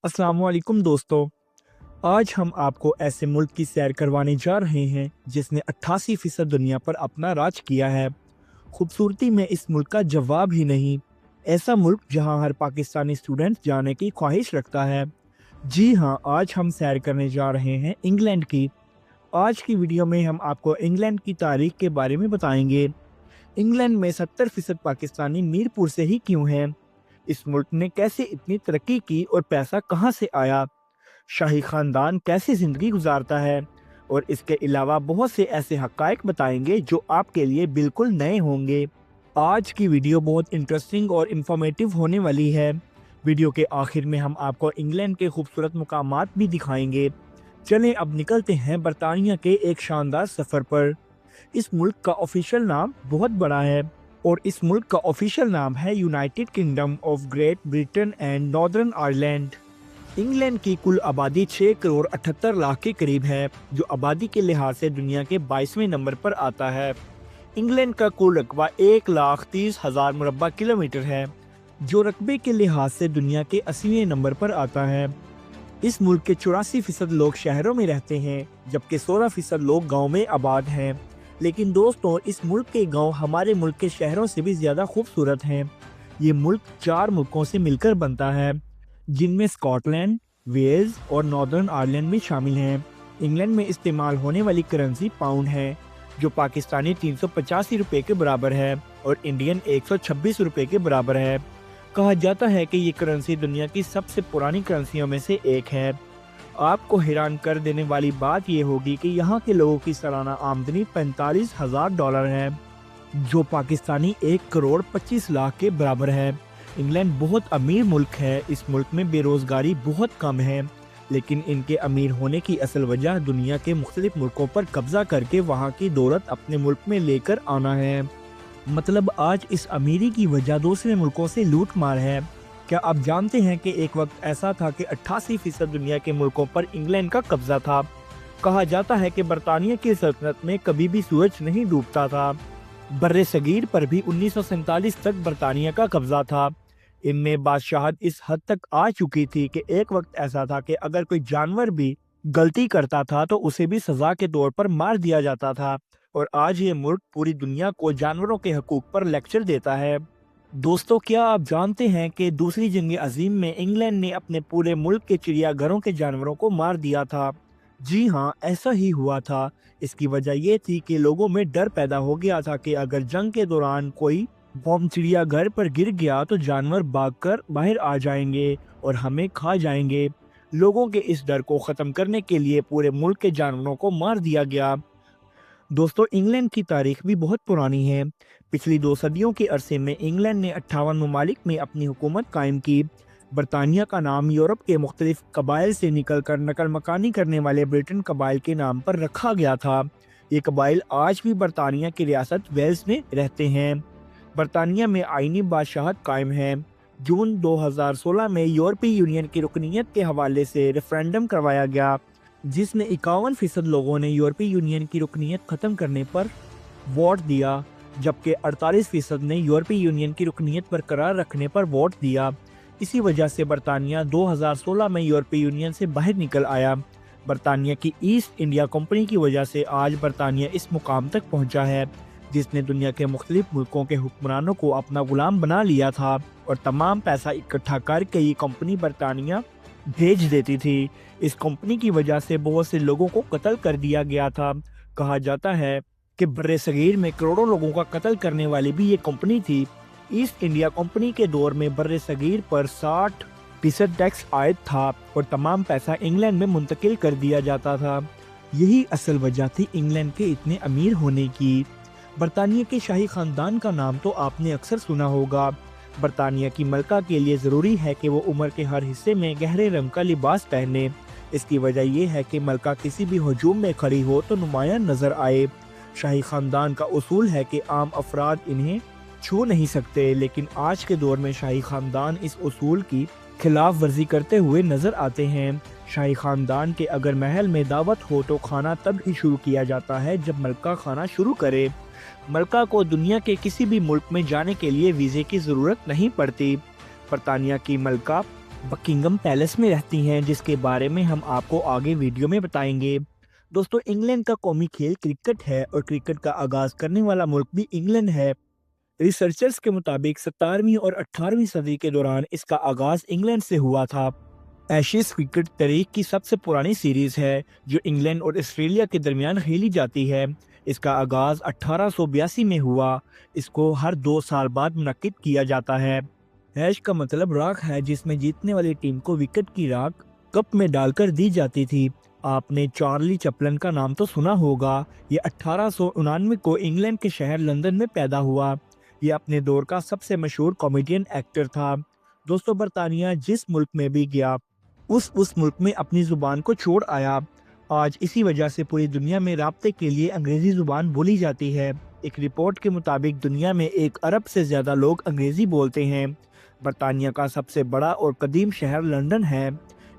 अस्सलाम वालेकुम दोस्तों। आज हम आपको ऐसे मुल्क की सैर करवाने जा रहे हैं जिसने 88% दुनिया पर अपना राज किया है। खूबसूरती में इस मुल्क का जवाब ही नहीं। ऐसा मुल्क जहां हर पाकिस्तानी स्टूडेंट जाने की ख्वाहिश रखता है। जी हाँ, आज हम सैर करने जा रहे हैं इंग्लैंड की। आज की वीडियो में हम आपको इंग्लैंड की तारीख के बारे में बताएंगे। इंग्लैंड में 70% पाकिस्तानी मीरपुर से ही क्यों हैं? इस मुल्क ने कैसे इतनी तरक्की की और पैसा कहाँ से आया? शाही खानदान कैसी जिंदगी गुजारता है? और इसके अलावा बहुत से ऐसे हकायक बताएंगे जो आपके लिए बिल्कुल नए होंगे। आज की वीडियो बहुत इंटरेस्टिंग और इंफॉर्मेटिव होने वाली है। वीडियो के आखिर में हम आपको इंग्लैंड के खूबसूरत मुकामात भी दिखाएंगे। चलें अब निकलते हैं बरतानिया के एक शानदार सफ़र पर। इस मुल्क का ऑफिशियल नाम बहुत बड़ा है और इस मुल्क का ऑफिशियल नाम है United kingdom of great Britain and northern Ireland. England की कुल आबादी 6 करोड़ 78 लाख के करीब है, जो आबादी के लिहाज से दुनिया के 22वें नंबर पर आता है। इंग्लैंड का कुल रकबा 1,30,000 मुरब्बा किलोमीटर है, जो रकबे के लिहाज से दुनिया के 80वें नंबर पर आता है। इस मुल्क के 84% लोग शहरों में रहते हैं, जबकि 16% लोग गाँव में आबाद हैं। लेकिन दोस्तों, इस मुल्क के गांव हमारे मुल्क के शहरों से भी ज़्यादा खूबसूरत हैं। ये मुल्क 4 मुल्कों से मिलकर बनता है, जिनमें स्कॉटलैंड, वेल्स और नॉर्दर्न आयरलैंड भी शामिल हैं। इंग्लैंड में इस्तेमाल होने वाली करेंसी पाउंड है, जो पाकिस्तानी 385 रुपये के बराबर है और इंडियन 126 रुपये के बराबर है। कहा जाता है कि ये करेंसी दुनिया की सबसे पुरानी करेंसियों में से एक है। आपको हैरान कर देने वाली बात यह होगी कि यहाँ के लोगों की सालाना आमदनी $45,000 है, जो पाकिस्तानी 1 करोड़ 25 लाख के बराबर है। इंग्लैंड बहुत अमीर मुल्क है। इस मुल्क में बेरोजगारी बहुत कम है, लेकिन इनके अमीर होने की असल वजह दुनिया के मुख्तलिफ मुल्कों पर कब्जा करके वहाँ की दौलत अपने मुल्क में लेकर आना है। मतलब आज इस अमीरी की वजह दूसरे मुल्कों से लूट मार है। क्या आप जानते हैं कि एक वक्त ऐसा था कि 88% दुनिया के मुल्कों पर इंग्लैंड का कब्जा था। कहा जाता है कि बरतानिया की सल्तनत में कभी भी सूरज नहीं डूबता था। बर्रे सगीर पर भी 1947 तक बरतानिया का कब्जा था। इनमें बादशाहत इस हद तक आ चुकी थी कि एक वक्त ऐसा था कि अगर कोई जानवर भी गलती करता था तो उसे भी सजा के तौर पर मार दिया जाता था। और आज ये मुल्क पूरी दुनिया को जानवरों के हकूक पर लेक्चर देता है। दोस्तों, क्या आप जानते हैं कि दूसरी जंग अजीम में इंग्लैंड ने अपने पूरे मुल्क के चिड़ियाघरों के जानवरों को मार दिया था? जी हाँ, ऐसा ही हुआ था। इसकी वजह यह थी कि लोगों में डर पैदा हो गया था कि अगर जंग के दौरान कोई बम चिड़ियाघर पर गिर गया तो जानवर भागकर बाहर आ जाएंगे और हमें खा जाएंगे। लोगों के इस डर को ख़त्म करने के लिए पूरे मुल्क के जानवरों को मार दिया गया। दोस्तों, इंग्लैंड की तारीख भी बहुत पुरानी है। पिछली 2 सदियों के अरसे में इंग्लैंड ने 58 ममालिक में अपनी हुकूमत कायम की। बरतानिया का नाम यूरोप के मुख्तलिफ कबाइल से निकलकर नकल मकानी करने वाले ब्रिटेन कबाइल के नाम पर रखा गया था। ये कबाइल आज भी बरतानिया की रियासत वेल्स में रहते हैं। बरतानिया में आईनी बादशाहत कायम है। जून 2016 में यूरोपीय यूनियन की रुकनीत के हवाले से रेफरेंडम करवाया गया, जिसमें 51% लोगों ने यूरोपीय यूनियन की रुकनीत ख़त्म करने पर वोट दिया, जबकि 48% ने यूरोपीय यूनियन की रुकनीत बरकरार रखने पर वोट दिया। इसी वजह से बरतानिया 2016 में यूरोपीय यूनियन से बाहर निकल आया। बरतानिया की ईस्ट इंडिया कंपनी की वजह से आज बरतानिया इस मुकाम तक पहुंचा है, जिसने दुनिया के मुख्तलिफ मुल्कों के हुक्मरानों को अपना गुलाम बना लिया था और तमाम पैसा इकट्ठा करके ये कंपनी बरतानिया भेज देती थी। इस कंपनी की वजह से बहुत से लोगों को कत्ल कर दिया गया था। कहा जाता है कि बर्रे सगीर में करोड़ों लोगों का कत्ल करने वाली भी ये कंपनी थी। ईस्ट इंडिया कंपनी के दौर में बर्रे सगीर पर 60% टैक्स आयद था और तमाम पैसा इंग्लैंड में मुंतकिल कर दिया जाता था। यही असल वजह थी इंग्लैंड के इतने अमीर होने की। बरतानिया के शाही खानदान का नाम तो आपने अक्सर सुना होगा। बरतानिया की मलका के लिए ज़रूरी है कि वो उम्र के हर हिस्से में गहरे रंग का लिबास पहने। इसकी वजह यह है कि मलका किसी भी हजूम में खड़ी हो तो नुमायां नजर आए। शाही खानदान का उसूल है कि आम अफराद इन्हें छू नहीं सकते, लेकिन आज के दौर में शाही खानदान इस उसूल की खिलाफ वर्जी करते हुए नजर आते हैं। शाही खानदान के अगर महल में दावत हो तो खाना तब ही शुरू किया जाता है जब मलका खाना शुरू करे। मलका को दुनिया के किसी भी मुल्क में जाने के लिए वीज़े की ज़रूरत नहीं पड़ती। बरतानिया की मलका बकिंगम पैलेस में रहती हैं, जिसके बारे में हम आपको आगे वीडियो में बताएंगे। दोस्तों, इंग्लैंड का कौमी खेल क्रिकेट है और क्रिकेट का आगाज करने वाला मुल्क भी इंग्लैंड है। रिसर्चर्स के मुताबिक 17वीं और 18वीं सदी के दौरान इसका आगाज इंग्लैंड से हुआ था। एशेज क्रिकेट तारीख की सबसे पुरानी सीरीज है जो इंग्लैंड और ऑस्ट्रेलिया के दरमियान खेली जाती है। इसका आगाज 1882 में हुआ। इसको हर 2 साल बाद मुनक्किद किया जाता है। ऐश का मतलब राख है, जिसमें जीतने वाली टीम को विकेट की राख कप में डालकर दी जाती थी। आपने चार्ली चैपलिन का नाम तो सुना होगा। ये 1899 को इंग्लैंड के शहर लंदन में पैदा हुआ। ये अपने दौर का सबसे मशहूर कॉमेडियन एक्टर था। दोस्तों, बरतानिया जिस मुल्क में भी गया उस मुल्क में अपनी जुबान को छोड़ आया। आज इसी वजह से पूरी दुनिया में राब्ते के लिए अंग्रेजी जुबान बोली जाती है। एक रिपोर्ट के मुताबिक दुनिया में 1 अरब से ज्यादा लोग अंग्रेजी बोलते हैं। बरतानिया का सबसे बड़ा और कदीम शहर लंदन है।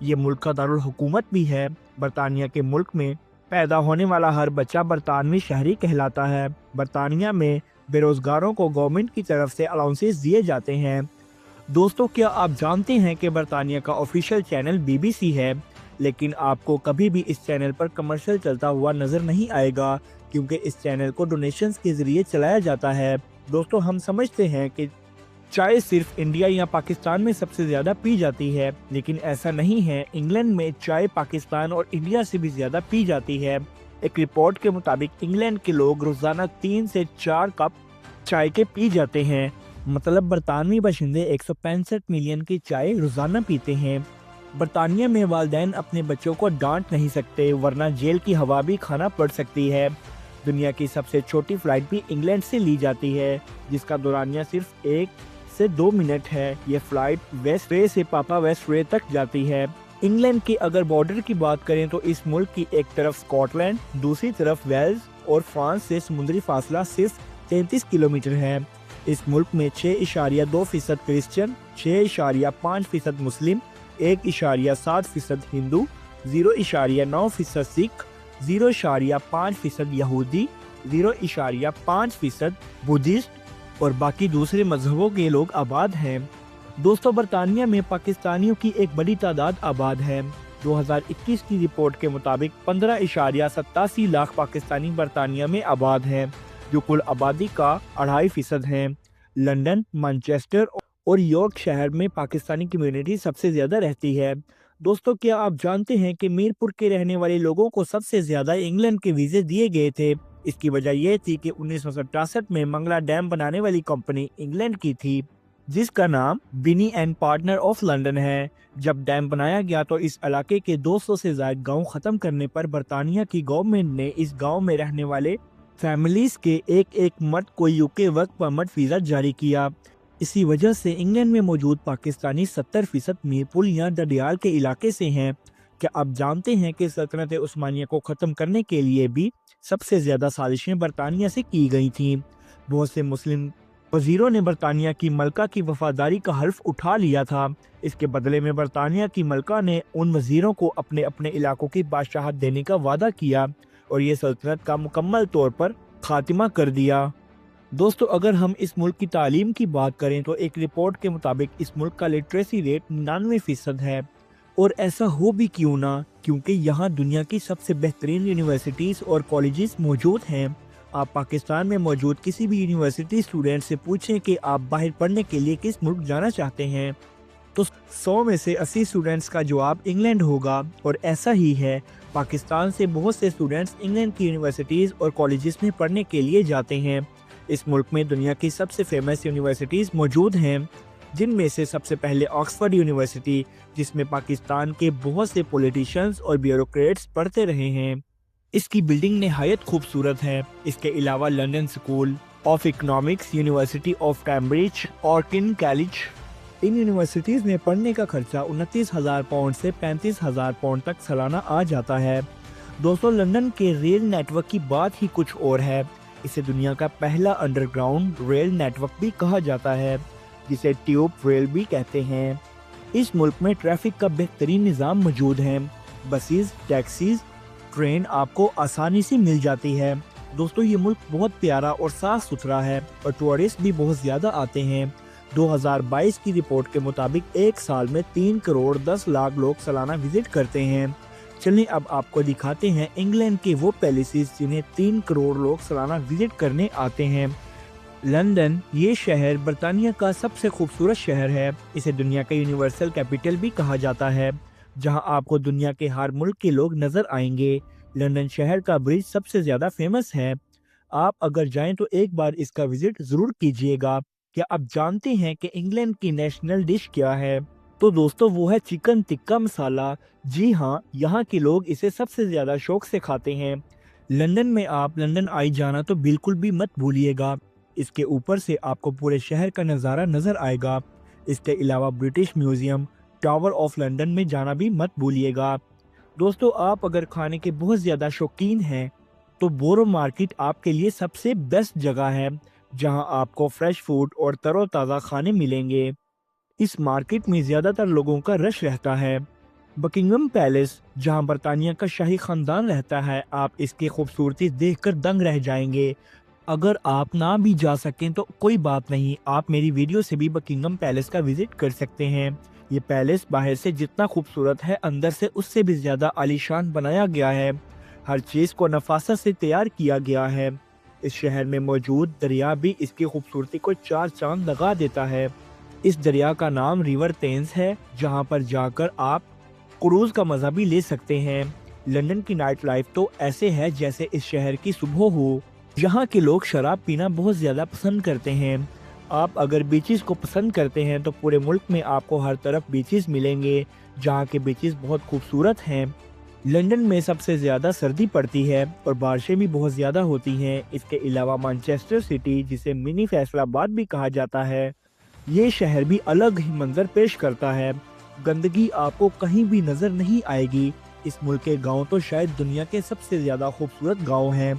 ये मुल्क का दारुल हुकूमत भी है। बरतानिया के मुल्क में पैदा होने वाला हर बच्चा बरतानवी शहरी कहलाता है। बरतानिया में बेरोजगारों को गवर्नमेंट की तरफ से अलाउंसेस दिए जाते हैं। दोस्तों, क्या आप जानते हैं कि बरतानिया का ऑफिशियल चैनल BBC है, लेकिन आपको कभी भी इस चैनल पर कमर्शियल चलता हुआ नजर नहीं आएगा, क्योंकि इस चैनल को डोनेशंस के जरिए चलाया जाता है। दोस्तों, हम समझते हैं कि चाय सिर्फ इंडिया या पाकिस्तान में सबसे ज्यादा पी जाती है, लेकिन ऐसा नहीं है। इंग्लैंड में चाय पाकिस्तान और इंडिया से भी ज्यादा पी जाती है। एक रिपोर्ट के मुताबिक इंग्लैंड के लोग रोजाना 3 से 4 कप चाय के पी जाते हैं। मतलब बरतानवी बाशिंदे 165 मिलियन की चाय रोजाना पीते हैं। बरतानिया में वालिदैन अपने बच्चों को डांट नहीं सकते, वरना जेल की हवा भी खाना पड़ सकती है। दुनिया की सबसे छोटी फ्लाइट भी इंग्लैंड से ली जाती है, जिसका दौरानिया सिर्फ 1 से 2 मिनट है। ये फ्लाइट वेस्ट रे से पापा वेस्ट रे तक जाती है। इंग्लैंड की अगर बॉर्डर की बात करें तो इस मुल्क की एक तरफ स्कॉटलैंड, दूसरी तरफ वेल्स और फ्रांस से समुद्री फासला सिर्फ 33 किलोमीटर है। इस मुल्क में 6.2% क्रिश्चियन, 6.5% मुस्लिम, 1.7% हिंदू, 0.9% सिख, 0.5% यहूदी, 0.5% बुद्धिस्ट और बाकी दूसरे मजहबों के लोग आबाद हैं। दोस्तों, बरतानिया में पाकिस्तानियों की एक बड़ी तादाद आबाद है। 2021 की रिपोर्ट के मुताबिक 15.87 लाख पाकिस्तानी बरतानिया में आबाद हैं, जो कुल आबादी का 2.5% है। लंदन, मैनचेस्टर और यॉर्क शहर में पाकिस्तानी कम्युनिटी सबसे ज्यादा रहती है। दोस्तों, क्या आप जानते हैं कि मीरपुर के रहने वाले लोगों को सबसे ज्यादा इंग्लैंड के वीजे दिए गए थे? इसकी वजह यह थी कि 1967 में मंगला डैम बनाने वाली कंपनी इंग्लैंड की थी, जिसका नाम बिनी एंड पार्टनर ऑफ लंदन है। जब डैम बनाया गया तो इस इलाके के 200 से ज्यादा गांव खत्म करने पर बरतानिया की गवर्नमेंट ने इस गांव में रहने वाले फैमिलीज के एक मर्द को यूके वर्क परमिट वीजा जारी किया। इसी वजह से इंग्लैंड में मौजूद पाकिस्तानी 70% मीरपुर या डडियाल के इलाके से हैं। क्या आप जानते हैं कि सल्तनत उस्मानिया को ख़त्म करने के लिए भी सबसे ज़्यादा साजिशें बरतानिया से की गई थीं। बहुत से मुस्लिम वजीरों ने बरतानिया की मलका की वफादारी का हल्फ उठा लिया था। इसके बदले में बरतानिया की मलका ने उन वजीरों को अपने अपने इलाकों की बादशाहत देने का वादा किया और ये सल्तनत का मुकम्मल तौर पर खात्मा कर दिया। दोस्तों, अगर हम इस मुल्क की तालीम की बात करें तो एक रिपोर्ट के मुताबिक इस मुल्क का लिटरेसी रेट 99% है। और ऐसा हो भी क्यों ना, क्योंकि यहाँ दुनिया की सबसे बेहतरीन यूनिवर्सिटीज़ और कॉलेजेस मौजूद हैं। आप पाकिस्तान में मौजूद किसी भी यूनिवर्सिटी स्टूडेंट से पूछें कि आप बाहर पढ़ने के लिए किस मुल्क जाना चाहते हैं, तो 100 में से 80 स्टूडेंट्स का जवाब इंग्लैंड होगा। और ऐसा ही है, पाकिस्तान से बहुत से स्टूडेंट्स इंग्लैंड की यूनिवर्सिटीज़ और कॉलेजेस में पढ़ने के लिए जाते हैं। इस मुल्क में दुनिया की सबसे फेमस यूनिवर्सिटीज़ मौजूद हैं, जिनमें से सबसे पहले ऑक्सफोर्ड यूनिवर्सिटी, जिसमें पाकिस्तान के बहुत से पॉलिटिशियंस और ब्यूरोक्रेट्स पढ़ते रहे हैं। इसकी बिल्डिंग निहायत खूबसूरत है। इसके अलावा London school of economics, university of Cambridge और किंग कॉलेज, इन यूनिवर्सिटीज़ में पढ़ने का खर्चा 29,000 पाउंड से 35,000 पाउंड तक सालाना आ जाता है। दोस्तों, लंदन के रेल नेटवर्क की बात ही कुछ और है। इसे दुनिया का पहला अंडरग्राउंड रेल नेटवर्क भी कहा जाता है, जिसे ट्यूब रेल भी कहते हैं। इस मुल्क में ट्रैफिक का बेहतरीन निज़ाम मौजूद है। बसेस, टैक्सीज, ट्रेन आपको आसानी से मिल जाती है। दोस्तों, ये मुल्क बहुत प्यारा और साफ सुथरा है और टूरिस्ट भी बहुत ज़्यादा आते हैं। 2022 کی رپورٹ کے مطابق ایک سال میں 3 کروڑ 10 لاکھ لوگ سالانہ وزٹ کرتے ہیں۔ چلیں اب آپ کو دکھاتے ہیں انگلینڈ کے وہ پیلیسز جنہیں 3 کروڑ لوگ سالانہ وزٹ کرنے آتے ہیں۔ لندن، یہ شہر برطانیہ کا سب سے خوبصورت شہر ہے۔ اسے دنیا کا یونیورسل کیپٹل بھی کہا جاتا ہے، جہاں آپ کو دنیا کے ہر ملک کے لوگ نظر آئیں گے۔ لندن شہر کا برج سب سے زیادہ فیمس ہے۔ آپ اگر جائیں تو ایک بار اس کا وزٹ ضرور کیجئے گا۔ کیا آپ جانتے ہیں کہ انگلینڈ کی نیشنل ڈش کیا ہے؟ تو دوستو وہ ہے چکن ٹکا مسالہ۔ جی ہاں، یہاں کے لوگ اسے سب سے زیادہ شوق سے کھاتے ہیں۔ لندن میں آپ لندن آئی جانا تو بالکل بھی مت بھولیے گا۔ اس کے اوپر سے آپ کو پورے شہر کا نظارہ نظر آئے گا۔ اس کے علاوہ British museum, tower of London میں جانا بھی مت بھولیے گا۔ دوستو آپ اگر کھانے کے بہت زیادہ شوقین ہیں تو بورو مارکیٹ آپ کے لیے سب سے بیسٹ جگہ ہے، جہاں آپ کو فریش فوڈ اور تر و تازہ کھانے ملیں گے۔ اس مارکیٹ میں زیادہ تر لوگوں کا رش رہتا ہے۔ بکنگم پیلس، جہاں برطانیہ کا شاہی خاندان رہتا ہے، آپ اس کی خوبصورتی دیکھ کر دنگ رہ جائیں گے۔ اگر آپ نہ بھی جا سکیں تو کوئی بات نہیں، آپ میری ویڈیو سے بھی بکنگم پیلس کا وزٹ کر سکتے ہیں۔ یہ پیلس باہر سے جتنا خوبصورت ہے، اندر سے اس سے بھی زیادہ عالیشان بنایا گیا ہے۔ ہر چیز کو نفاست سے تیار کیا گیا ہے۔ اس شہر میں موجود دریا بھی اس کی خوبصورتی کو 4 چاند لگا دیتا ہے۔ اس دریا کا نام ریور تیمز ہے، جہاں پر جا کر آپ کروز کا مزہ بھی لے سکتے ہیں۔ لندن کی نائٹ لائف تو ایسے ہے جیسے اس شہر کی صبح ہو۔ یہاں کے لوگ شراب پینا بہت زیادہ پسند کرتے ہیں۔ آپ اگر بیچز کو پسند کرتے ہیں تو پورے ملک میں آپ کو ہر طرف بیچز ملیں گے، جہاں کے بیچز بہت خوبصورت ہیں۔ لندن میں سب سے زیادہ سردی پڑتی ہے اور بارشیں بھی بہت زیادہ ہوتی ہیں۔ اس کے علاوہ مانچسٹر سٹی، جسے منی فیصل آباد بھی کہا جاتا ہے، یہ شہر بھی الگ ہی منظر پیش کرتا ہے۔ گندگی آپ کو کہیں بھی نظر نہیں آئے گی۔ اس ملک کے گاؤں تو شاید دنیا کے سب سے زیادہ خوبصورت گاؤں ہیں۔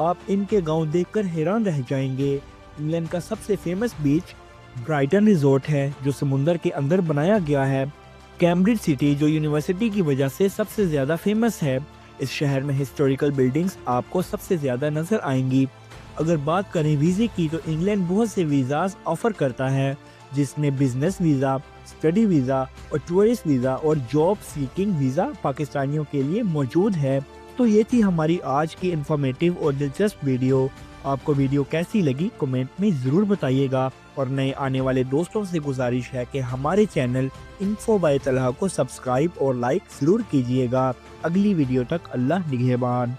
آپ ان کے گاؤں دیکھ کر حیران رہ جائیں گے۔ انگلینڈ کا سب سے فیمس بیچ برائٹن ریزورٹ ہے، جو سمندر کے اندر بنایا گیا ہے۔ کیمبرج سٹی، جو یونیورسٹی کی وجہ سے سب سے زیادہ فیمس ہے، اس شہر میں ہسٹوریکل بلڈنگز آپ کو سب سے زیادہ نظر آئیں گی۔ اگر بات کریں ویزے کی تو انگلینڈ بہت سے ویزاز آفر کرتا ہے، جس میں بزنس ویزا، اسٹڈی ویزا اور ٹورسٹ ویزا اور جاب سیکنگ ویزا پاکستانیوں کے لیے موجود ہے۔ تو یہ تھی ہماری آج کی انفارمیٹیو اور دلچسپ ویڈیو۔ آپ کو ویڈیو کیسی لگی کمنٹ میں ضرور بتائیے گا، اور نئے آنے والے دوستوں سے گزارش ہے کہ ہمارے چینل انفو بائی طلحہ کو سبسکرائب اور لائک ضرور کیجیے گا۔ اگلی ویڈیو تک اللہ نگہبان۔